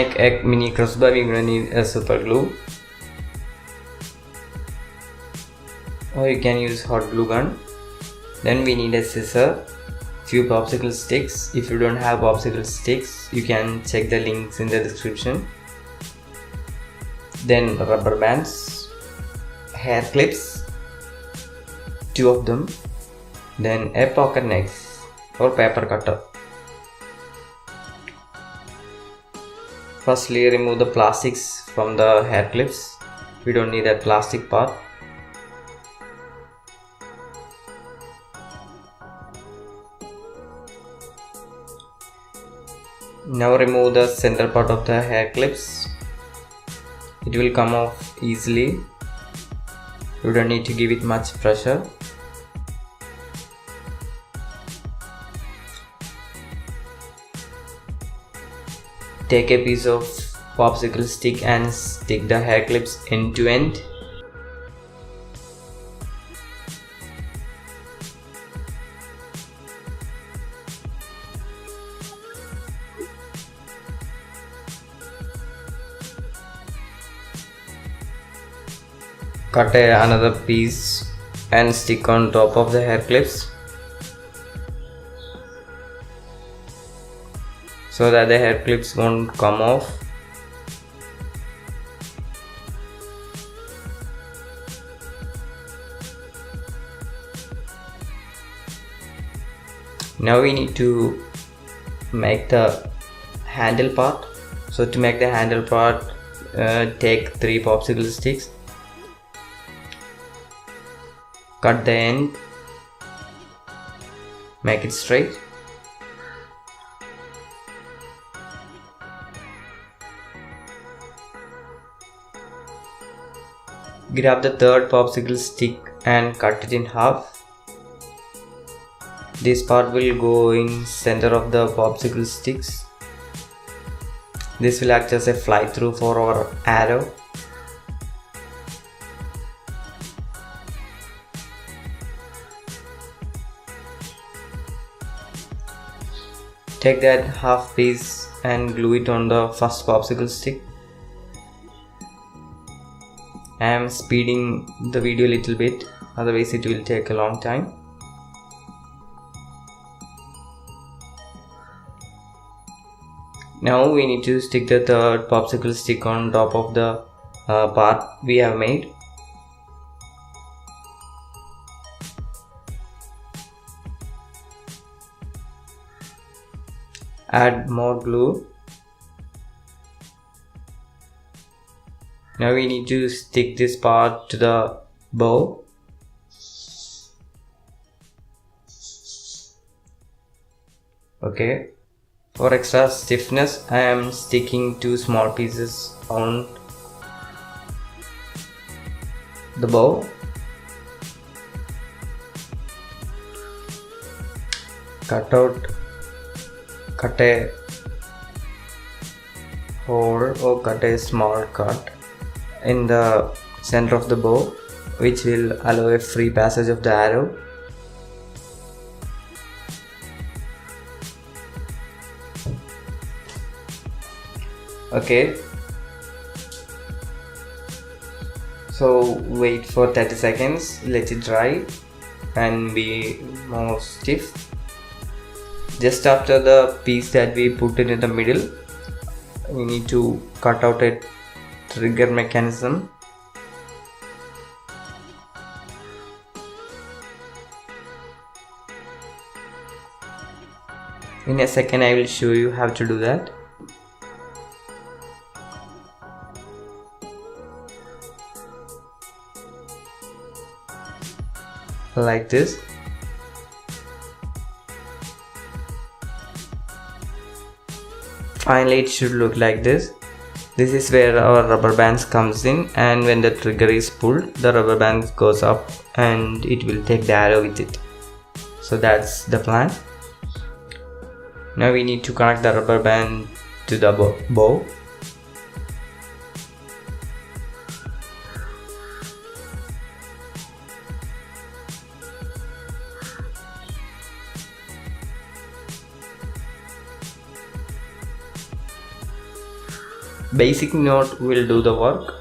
make a mini crossbow, we're gonna need a super glue, or you can use hot glue gun. Then we need a scissor, few popsicle sticks. If you don't have popsicle sticks, you can check the links in the description. Then rubber bands, hair clips, 2 of them. Then a pocket knife or paper cutter. Firstly, remove the plastics from the hair clips. We don't need that plastic part. Now remove the center part of the hair clips. It will come off easily. You don't need to give it much pressure. Take a piece of popsicle stick and stick the hair clips end to end. Cut another piece and stick on top of the hair clips, so that the hair clips won't come off. Now we need to make the handle part. So to make the handle part, take 3 popsicle sticks, cut the end, make it straight. Grab the 3rd popsicle stick and cut it in half. This part will go in center of the popsicle sticks. This will act as a fly through for our arrow. Take that half piece and glue it on the first popsicle stick. I am speeding the video a little bit, otherwise it will take a long time. Now we need to stick the 3rd popsicle stick on top of the part we have made. Add more glue. Now we need to stick this part to the bow. Okay. For extra stiffness, I am sticking 2 small pieces on the bow. Cut a hole or cut a small cut in the center of the bow, which will allow a free passage of the arrow. Okay, so wait for 30 seconds, let it dry and be more stiff. Just after the piece that we put it in the middle, we need to cut out a trigger mechanism. In a second I will show you how to do that. Like this. Finally it should look like this. This is where our rubber bands comes in, and when the trigger is pulled, the rubber band goes up and it will take the arrow with it. So that's the plan. Now we need to connect the rubber band to the bow. basic knot will do the work.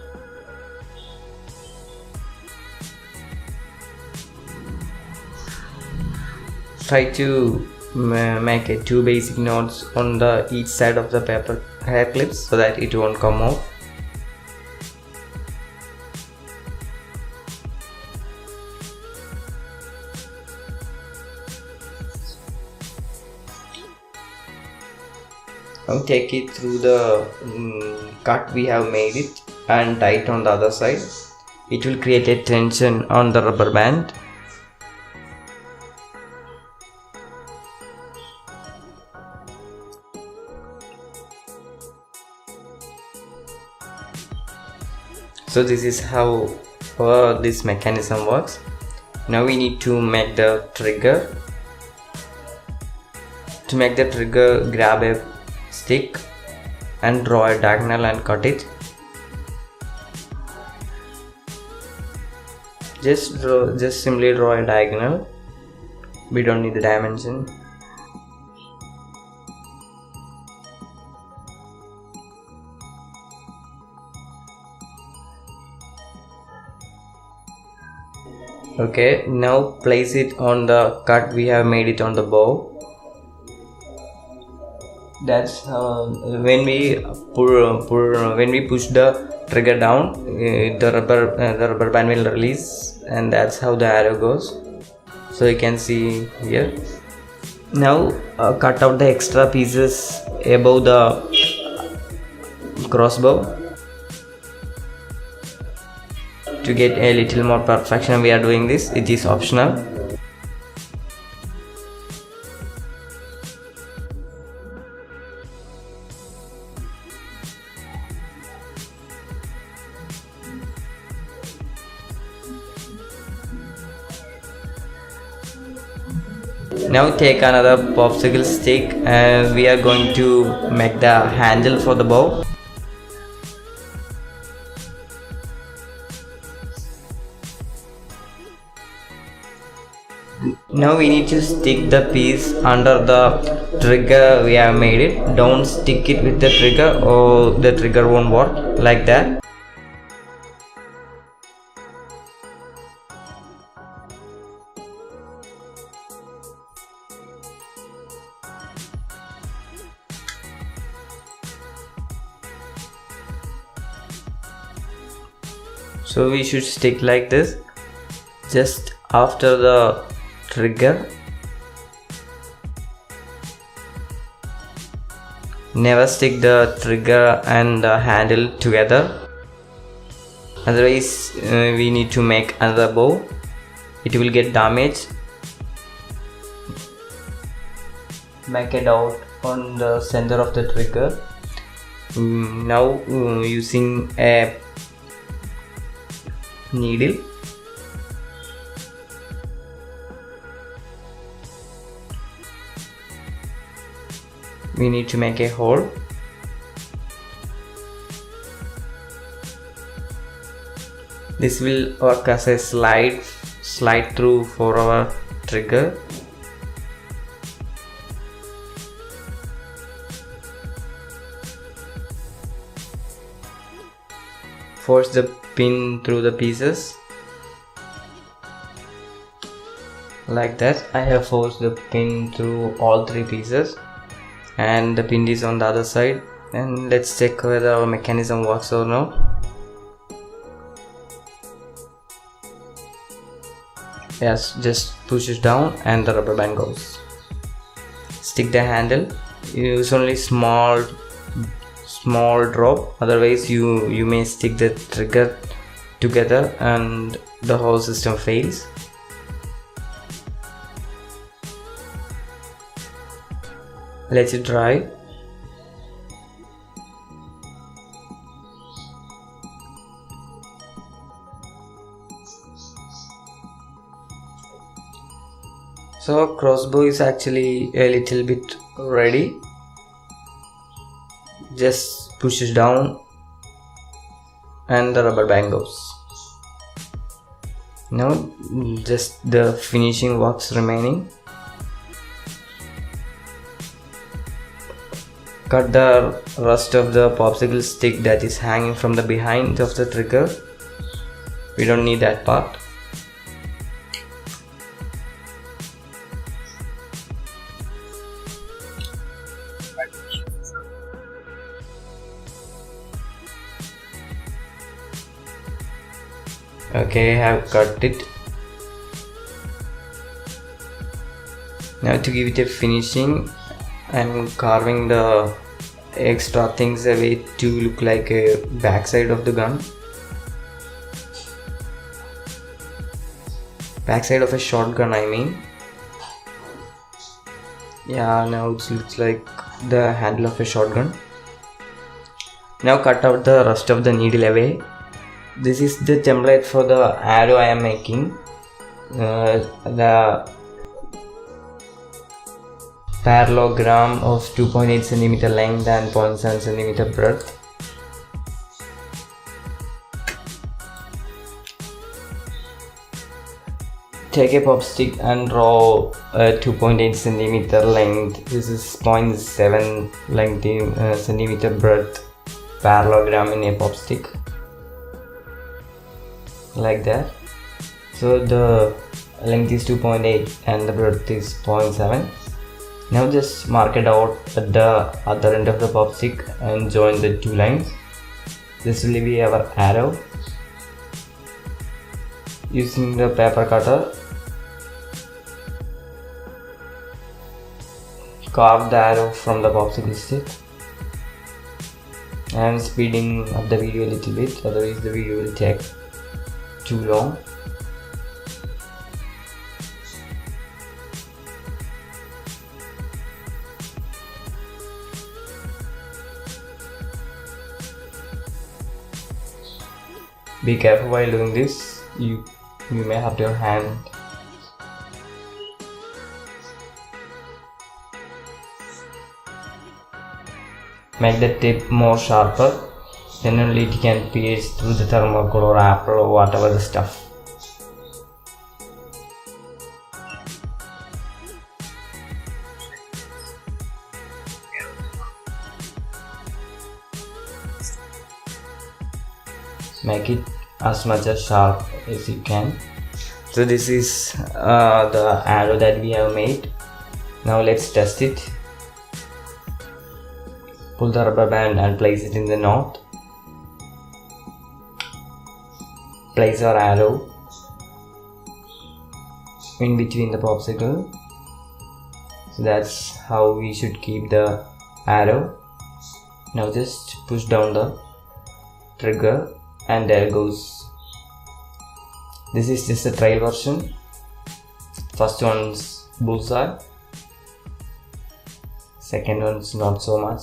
Try to make 2 basic knots on the each side of the paper hair clips so that it won't come off. Now take it through the cut we have made it and tie it on the other side. It will create a tension on the rubber band. So this is how this mechanism works. Now we need to make the trigger. To make the trigger, grab a stick and draw a diagonal and cut it. Just simply draw a diagonal. We don't need the dimension. Okay, now place it on the cut we have made it on the bow. That's when we push the trigger down, the rubber band will release, and that's how the arrow goes. So you can see here. Now cut out the extra pieces above the crossbow. To get a little more perfection, we are doing this. It is optional. Now take another popsicle stick and we are going to make the handle for the bow. Now we need to stick the piece under the trigger we have made it. Don't stick it with the trigger or the trigger won't work like that. So we should stick like this, just after the trigger. Never stick the trigger and the handle together, otherwise we need to make another bow. It will get damaged. Make a dot on the center of the trigger. Now using a needle, we need to make a hole. This will work as a slide through for our trigger. Force the pin through the pieces like that. I have forced the pin through all 3 pieces and the pin is on the other side, and let's check whether our mechanism works or not. Yes, just push it down and the rubber band goes. Stick the handle. Use only small drop, otherwise you may stick the trigger together and the whole system fails. Let it dry. So crossbow is actually a little bit ready. Just push it down and the rubber band goes. Now just the finishing works remaining. cut the rest of the popsicle stick that is hanging from the behind of the trigger. We don't need that part. Okay, I have cut it. Now to give it a finishing, I'm carving the extra things away to look like a backside of the gun. Backside of a shotgun, I mean. Yeah, now it looks like the handle of a shotgun. Now cut out the rest of the needle away. This is the template for the arrow I am making. The parallelogram of 2.8 cm length and 0.7 cm breadth. Take a pop stick and draw a 2.8 cm length. This is 0.7 length in centimeter breadth parallelogram in a pop stick, like that. So the length is 2.8 and the breadth is 0.7. Now just mark it out at the other end of the pop stick and join the two lines. This will be our arrow. Using the paper cutter, carve the arrow from the popsicle stick. I am speeding up the video a little bit, otherwise the video will take too long. Be careful while doing this, you may hurt your hand. Make the tip more sharper, then only it can pierce through the thermocol or apple or whatever the stuff. Make it as much as sharp as you can. So this is the arrow that we have made. Now let's test it. Pull the rubber band and place it in the knot. Place our arrow in between the popsicle. So that's how we should keep the arrow. Now just push down the trigger and there goes. This is just a trial version. First one's bullseye, second one's not so much.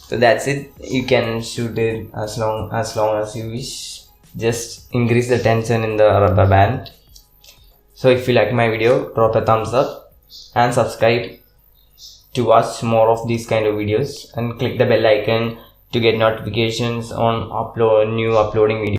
So that's it. You can shoot it as long as you wish. Just increase the tension in the rubber band. So if you like my video, drop a thumbs up and subscribe to watch more of these kind of videos, and click the bell icon to get notifications on new uploading videos.